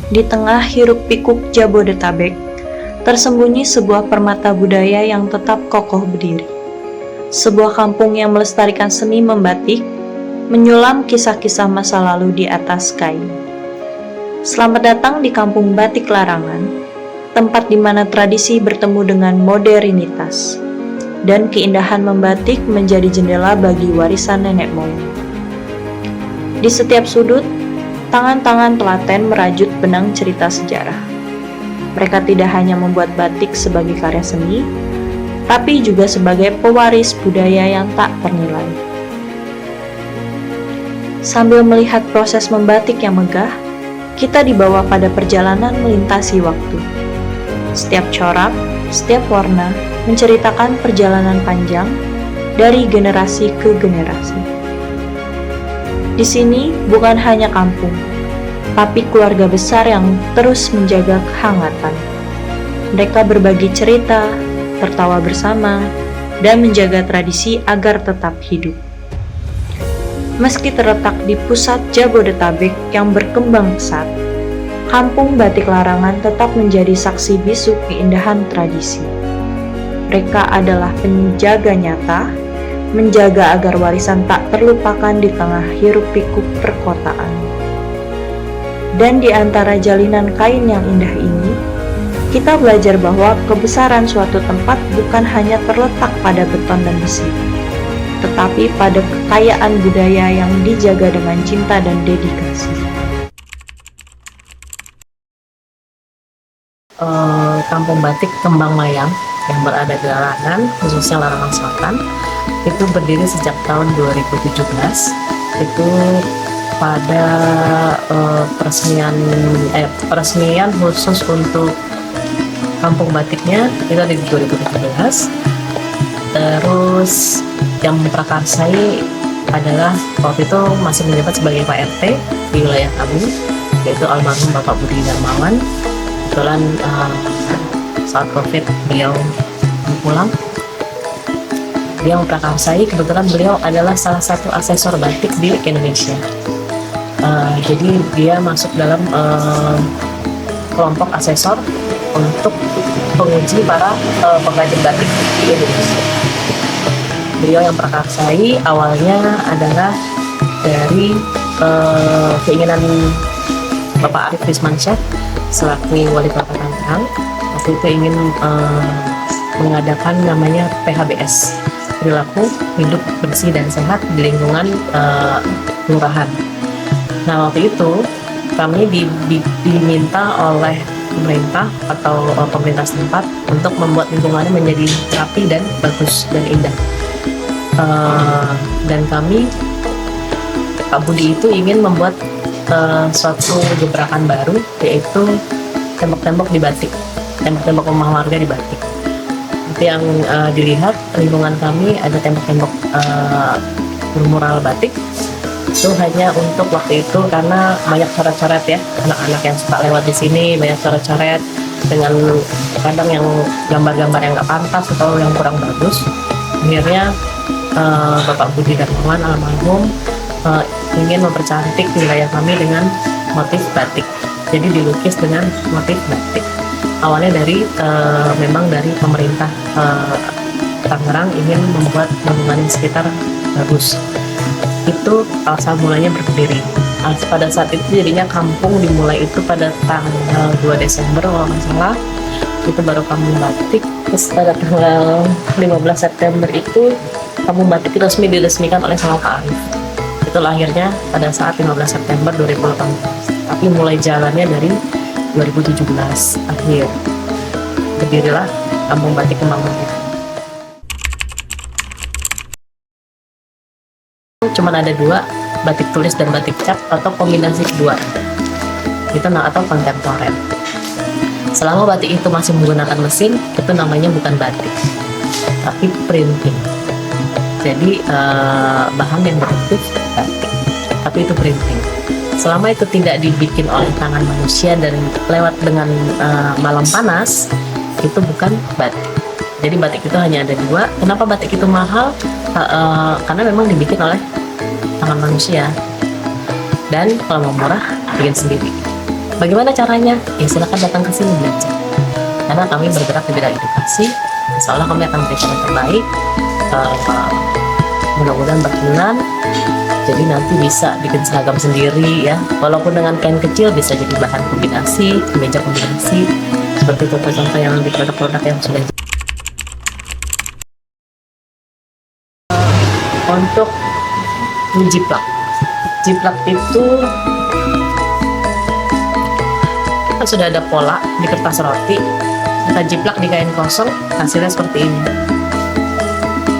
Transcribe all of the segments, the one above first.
Di tengah hiruk-pikuk Jabodetabek, tersembunyi sebuah permata budaya yang tetap kokoh berdiri. Sebuah kampung yang melestarikan seni membatik, menyulam kisah-kisah masa lalu di atas kain. Selamat datang di Kampung Batik Larangan, tempat di mana tradisi bertemu dengan modernitas, dan keindahan membatik menjadi jendela bagi warisan nenek moyang. Di setiap sudut, tangan-tangan telaten merajut benang cerita sejarah. Mereka tidak hanya membuat batik sebagai karya seni, tapi juga sebagai pewaris budaya yang tak ternilai. Sambil melihat proses membatik yang megah, kita dibawa pada perjalanan melintasi waktu. Setiap corak, setiap warna menceritakan perjalanan panjang dari generasi ke generasi. Di sini bukan hanya kampung, tapi keluarga besar yang terus menjaga kehangatan. Mereka berbagi cerita, tertawa bersama, dan menjaga tradisi agar tetap hidup. Meski terletak di pusat Jabodetabek yang berkembang pesat, Kampung Batik Larangan tetap menjadi saksi bisu keindahan tradisi. Mereka adalah penjaga nyata, menjaga agar warisan tak terlupakan di tengah hiruk-pikuk perkotaan. Dan di antara jalinan kain yang indah ini, kita belajar bahwa kebesaran suatu tempat bukan hanya terletak pada beton dan besi, tetapi pada kekayaan budaya yang dijaga dengan cinta dan dedikasi. Kampung Batik Kembang Mayang yang berada di Larangan, khususnya Larangan Selatan, itu berdiri sejak tahun 2017. Itu pada peresmian khusus untuk kampung batiknya itu ada di 2017. Terus yang memprakarsai adalah waktu itu masih menjabat sebagai Pak RT di wilayah kami, yaitu almarhum Bapak Budi Darmawan. Kebetulan saat COVID beliau pulang. Dia memprakarsai, kebetulan beliau adalah salah satu asesor batik di Indonesia. Jadi dia masuk dalam kelompok asesor untuk penguji para pengrajin batik di Indonesia. Beliau yang prakarsai awalnya adalah dari keinginan Bapak Arief Wismansyah selaku Wali Kota Tangerang. Waktu itu ingin mengadakan namanya PHBS, perilaku hidup bersih dan sehat di lingkungan kelurahan. Nah, waktu itu kami diminta oleh pemerintah atau pemerintah setempat untuk membuat lingkungannya menjadi rapi dan bagus dan indah. Dan kami, Pak Budi itu ingin membuat suatu gebrakan baru, yaitu tembok-tembok di batik, tembok-tembok rumah warga di batik. Seperti yang dilihat, lingkungan kami ada tembok-tembok bermural batik. Itu hanya untuk waktu itu karena banyak coret-coret ya, anak-anak yang suka lewat di sini banyak coret-coret dengan kadang yang gambar-gambar yang nggak pantas atau yang kurang bagus. Akhirnya Bapak Budi Darmawan almarhum ingin mempercantik wilayah kami dengan motif batik. Jadi dilukis dengan motif batik. Awalnya dari memang dari pemerintah Tangerang ingin membuat lingkungan sekitar bagus. Itu asal mulanya berdiri. Pada saat itu jadinya kampung dimulai itu pada tanggal 2 Desember kalau nggak salah. Itu baru kampung batik. Terus pada tanggal 15 September itu kampung batik resmi diresmikan oleh sama Pak Arief. Itu lahirnya pada saat 15 September 2018. Tapi mulai jalannya dari 2017 akhir. Berdirilah Kampung Batik Kembang Mayang. Cuman ada dua, batik tulis dan batik cap atau kombinasi kedua. Itu atau kontemporer. Selama batik itu masih menggunakan mesin, itu namanya bukan batik, tapi printing. Jadi bahan yang bermotif batik, tapi itu printing. Selama itu tidak dibikin oleh tangan manusia dan lewat dengan malam panas, itu bukan batik. Jadi batik itu hanya ada dua. Kenapa batik itu mahal? Karena memang dibikin oleh tangan manusia. Dan kalau mau murah, bikin sendiri. Bagaimana caranya? Ya silakan datang ke sini belajar. Karena kami bergerak di bidang edukasi, insya Allah kami akan berikan yang terbaik. Mudah-mudahan berkenan. Jadi nanti bisa bikin seragam sendiri ya. Walaupun dengan kain kecil bisa jadi bahan kombinasi, meja kombinasi. Seperti contoh-contoh yang di produk-produk yang sudah. Untuk menjiplak. Jiplak itu kan sudah ada pola di kertas roti, kita jiplak di kain kosong, hasilnya seperti ini.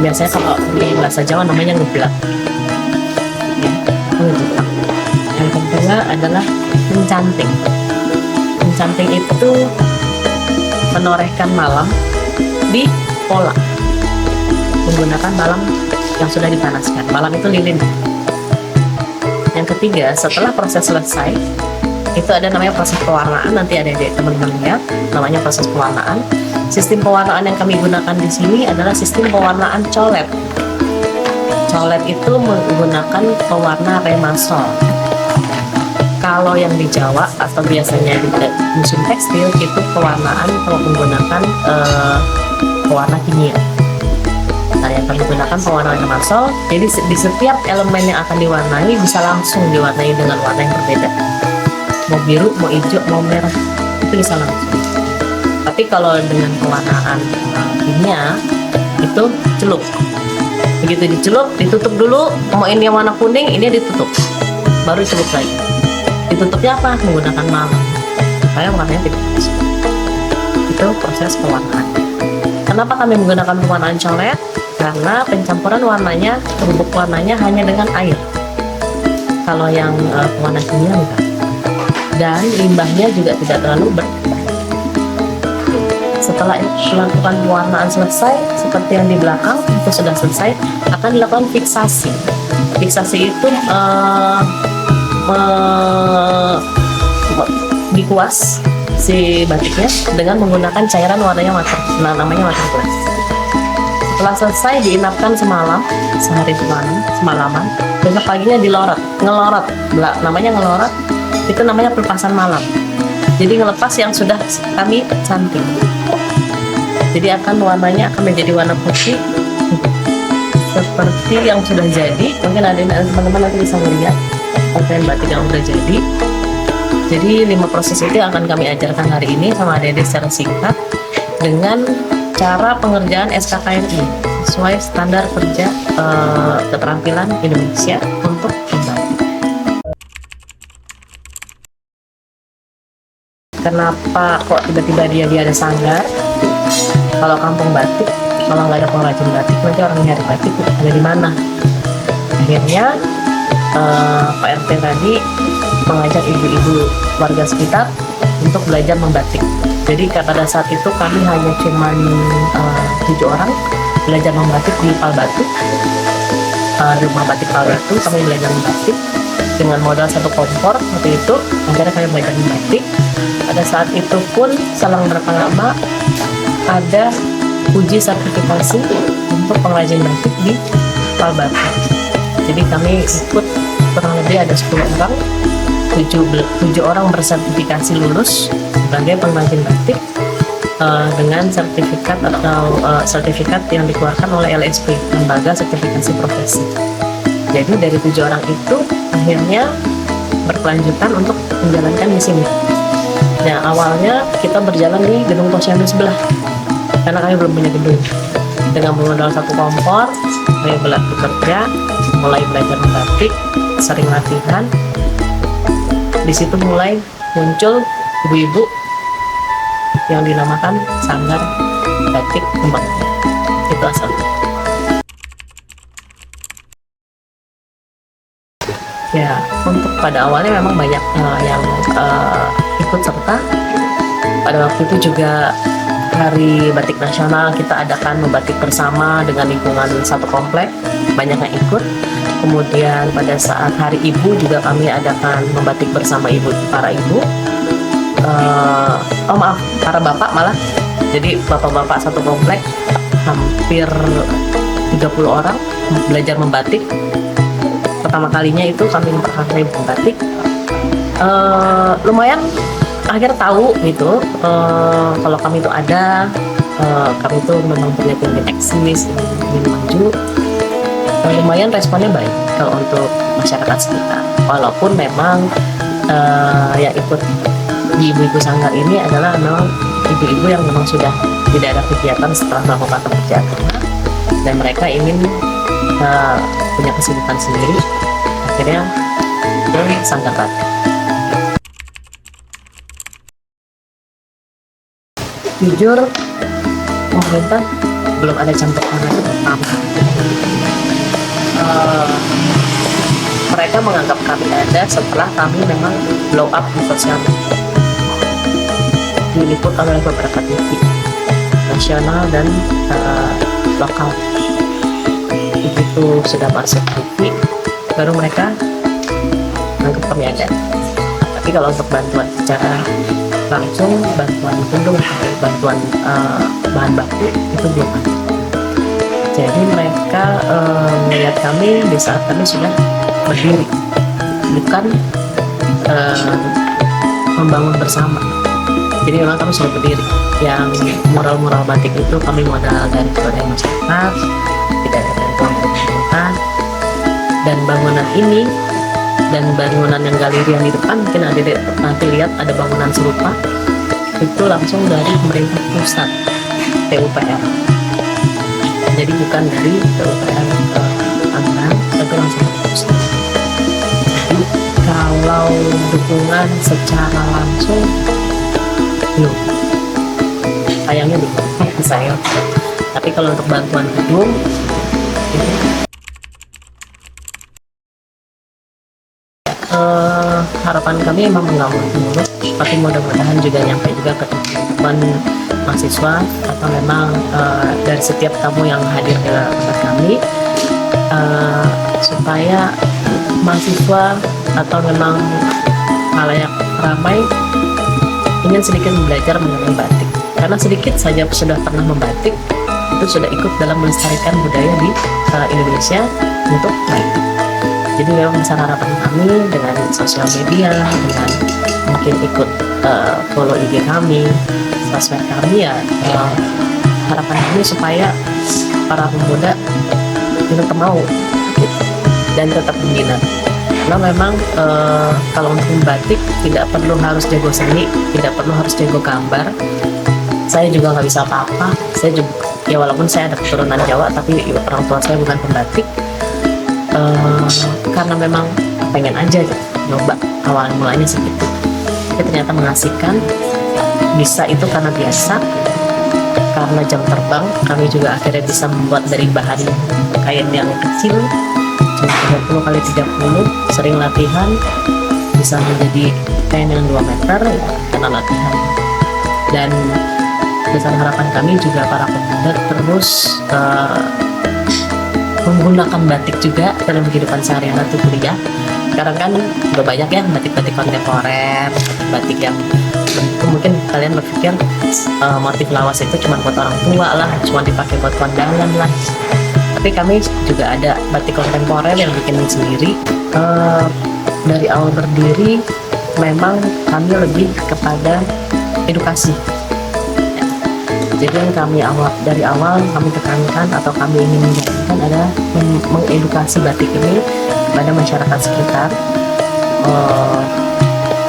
Biasanya kalau di bahasa Jawa namanya ngeblak ya, ngejiplak. Yang kedua adalah mencanting. Mencanting itu menorehkan malam di pola menggunakan malam yang sudah dipanaskan. Malam itu lilin. Yang ketiga, setelah proses selesai, itu ada namanya proses pewarnaan. Nanti ada di teman-teman lihat, namanya proses pewarnaan. Sistem pewarnaan yang kami gunakan di sini adalah sistem pewarnaan colet. Colet itu menggunakan pewarna remasol. Kalau yang di Jawa atau biasanya di musim tekstil itu pewarnaan kalau menggunakan pewarna kimia. Nah, yang kami gunakan pewarna remasol. Jadi di setiap elemen yang akan diwarnai bisa langsung diwarnai dengan warna yang berbeda. Mau biru, mau hijau, mau merah, itu bisa langsung. Tapi kalau dengan pewarnaan kimia itu celup. Begitu dicelup, ditutup dulu. Mau ini yang warna kuning, ini ditutup, baru celup lagi. Ditutupnya apa? Menggunakan malam supaya warnanya tidak masuk. Itu proses pewarnaan. Kenapa kami menggunakan pewarnaan colet? Karena pencampuran warnanya, bubuk warnanya hanya dengan air. Kalau yang pewarna kimia enggak. Dan limbahnya juga tidak terlalu berbahaya. Setelah melakukan pewarnaan selesai, seperti yang di belakang itu sudah selesai, akan dilakukan fiksasi. Fiksasi itu dikuas si batiknya dengan menggunakan cairan warnanya water, namanya waterglass. Setelah selesai diinapkan semalam, sehari semalaman, besok paginya ngelorot, namanya ngelorot, itu namanya pelepasan malam. Jadi ngelepas yang sudah kami canting. Jadi warnanya akan menjadi warna putih seperti yang sudah jadi. Mungkin ada teman-teman nanti bisa melihat pakaian batik yang sudah jadi. Jadi 5 proses itu yang akan kami ajarkan hari ini sama adik-adik secara singkat dengan cara pengerjaan SKKNI sesuai standar kerja keterampilan Indonesia untuk membatik. Kenapa kok tiba-tiba dia ada sanggar? Kalau kampung batik, kalau nggak ada pengrajin batik, nanti orang nyari batik ada di mana? Akhirnya Pak RT tadi mengajak ibu-ibu warga sekitar untuk belajar membatik. Jadi pada saat itu kami hanya cuma 7 orang belajar membatik di Palbatu, di rumah batik Palbatu. Kami belajar membatik dengan modal 1 kompor waktu itu. Akhirnya kami belajar membatik. Pada saat itu pun selang berapa lama ada uji sertifikasi untuk pengrajin batik di Palbatu. Jadi kami ikut kurang lebih ada 10 orang, 7 orang bersertifikasi lulus sebagai pengrajin batik dengan sertifikat atau sertifikat yang dikeluarkan oleh LSP, Lembaga Sertifikasi Profesi. Jadi dari 7 orang itu akhirnya berkelanjutan untuk menjalankan misi ini. Nah, awalnya kita berjalan di gedung posyandu sebelah karena kami belum punya gedung. Dengan modal 1 kompor, kami bekerja, mulai belajar membatik, sering latihan. Di situ mulai muncul ibu-ibu yang dinamakan Sanggar Batik Kembang. Itu asalnya. Ya, untuk pada awalnya memang banyak yang ikut serta. Pada waktu itu juga Hari Batik Nasional kita adakan membatik bersama dengan lingkungan satu komplek, banyak yang ikut. Kemudian pada saat Hari Ibu juga kami adakan membatik bersama para ibu. Para bapak malah. Jadi bapak-bapak satu komplek hampir 30 orang belajar membatik. Pertama kalinya itu kami memperhatikan membatik. lumayan akhirnya tahu gitu kalau kami itu ada, kami itu memang punya ingin eksis, ingin maju. Lumayan responnya baik kalau untuk masyarakat sekitar, walaupun memang yang ikut di ibu-ibu sanggar ini adalah memang ibu-ibu yang memang sudah tidak ada kegiatan setelah melakukan pekerjaan rumah dan mereka ingin punya kesibukan sendiri, akhirnya ke sanggar batik. Jujur, pemerintah belum ada campur tangan pertama. Mereka menganggap kami ada setelah kami memang blow up di sosial media, diliput oleh beberapa TV nasional dan lokal. Begitu sudah masuk TV, baru mereka menganggap kami ada. Tapi kalau untuk bantuan secara langsung, bantuan gedung, bantuan bahan baku itu belum ada. Jadi mereka melihat kami di saat kami sudah berdiri, bukan membangun bersama. Jadi memang kami sudah berdiri. Yang mural-mural batik itu kami modal dari swadaya masyarakat, tidak ada bantuan pemerintah. Dan bangunan ini dan bangunan yang galeri yang di depan, mungkin adik nanti lihat ada bangunan serupa, itu langsung dari pemerintah pusat, PUPR. Jadi bukan dari PUPR Tangerang, tapi langsung dari pusat. Jadi kalau dukungan secara langsung belum, sayangnya belum, saya. Tapi kalau untuk bantuan gedung ini harapan kami emang nggak muluk, tapi mudah-mudahan juga nyampe juga ke teman-teman mahasiswa atau memang dari setiap tamu yang hadir ke tempat kami, supaya mahasiswa atau memang halayak ramai ingin sedikit belajar mengenai batik, karena sedikit saja sudah pernah membatik itu sudah ikut dalam melestarikan budaya di Indonesia untuk baik. Jadi memang besar harapan kami dengan sosial media, dengan mungkin ikut follow IG kami, sosmed kami ya, harapan kami supaya para pemuda tetap mau gitu, dan tetap minat. Karena memang kalau untuk membatik tidak perlu harus jago seni, tidak perlu harus jago gambar. Saya juga nggak bisa apa-apa. Saya juga, ya walaupun saya ada keturunan Jawa, tapi orang tua saya bukan pembatik. Karena memang pengen aja gitu, nyoba awal mulanya segitu, tapi ternyata mengasihkan. Bisa itu karena biasa, karena jam terbang. Kami juga akhirnya bisa membuat dari bahan kain yang kecil, cuma 30 kali 30, sering latihan bisa menjadi kain yang 2 meter ya, karena latihan. Dan besar harapan kami juga para pemuda terus menggunakan batik juga dalam kehidupan sehari-hari atau kuliah. Sekarang kan udah banyak ya batik-batik kontemporer, batik yang mungkin kalian berpikir motif lawas itu cuma buat orang tua lah, cuma dipakai buat kondangan lah. Tapi kami juga ada batik kontemporer yang bikin sendiri. Dari awal berdiri memang kami lebih kepada edukasi. Jadi yang kami dari awal kami tekankan atau kami ingin menjalankan adalah mengedukasi batik ini kepada masyarakat sekitar,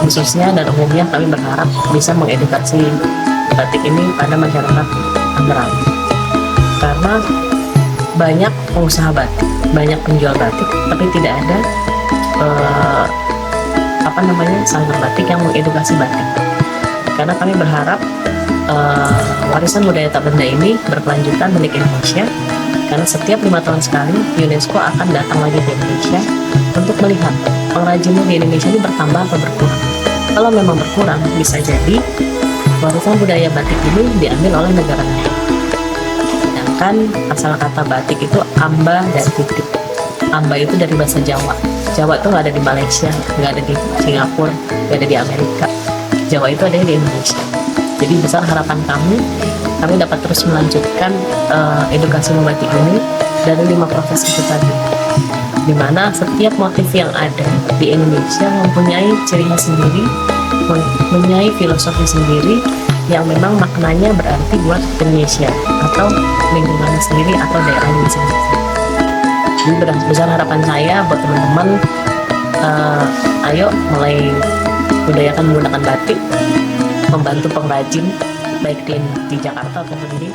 khususnya dan umumnya kami berharap bisa mengedukasi batik ini pada masyarakat Tangerang, karena banyak pengusaha batik, banyak penjual batik, tapi tidak ada sanggar batik yang mengedukasi batik. Karena kami berharap warisan budaya tak benda ini berkelanjutan milik Indonesia, karena setiap 5 tahun sekali UNESCO akan datang lagi ke Indonesia untuk melihat pengrajinnya di Indonesia ini bertambah atau berkurang. Kalau memang berkurang, bisa jadi warisan budaya batik ini diambil oleh negara lain. Sedangkan asal kata batik itu amba dan titik. Amba itu dari bahasa Jawa. Jawa itu nggak ada di Malaysia, nggak ada di Singapura, nggak ada di Amerika. Jawa itu ada di Indonesia. Jadi besar harapan kami dapat terus melanjutkan edukasi membatik ini dari 5 proses itu tadi. di mana setiap motif yang ada di Indonesia mempunyai ciri khas sendiri, mempunyai filosofi sendiri yang memang maknanya berarti buat Indonesia atau lingkungan sendiri atau daerah sendiri. Jadi besar harapan saya buat teman-teman, ayo mulai budayakan menggunakan batik, membantu pengrajin baik di Jakarta ataupun di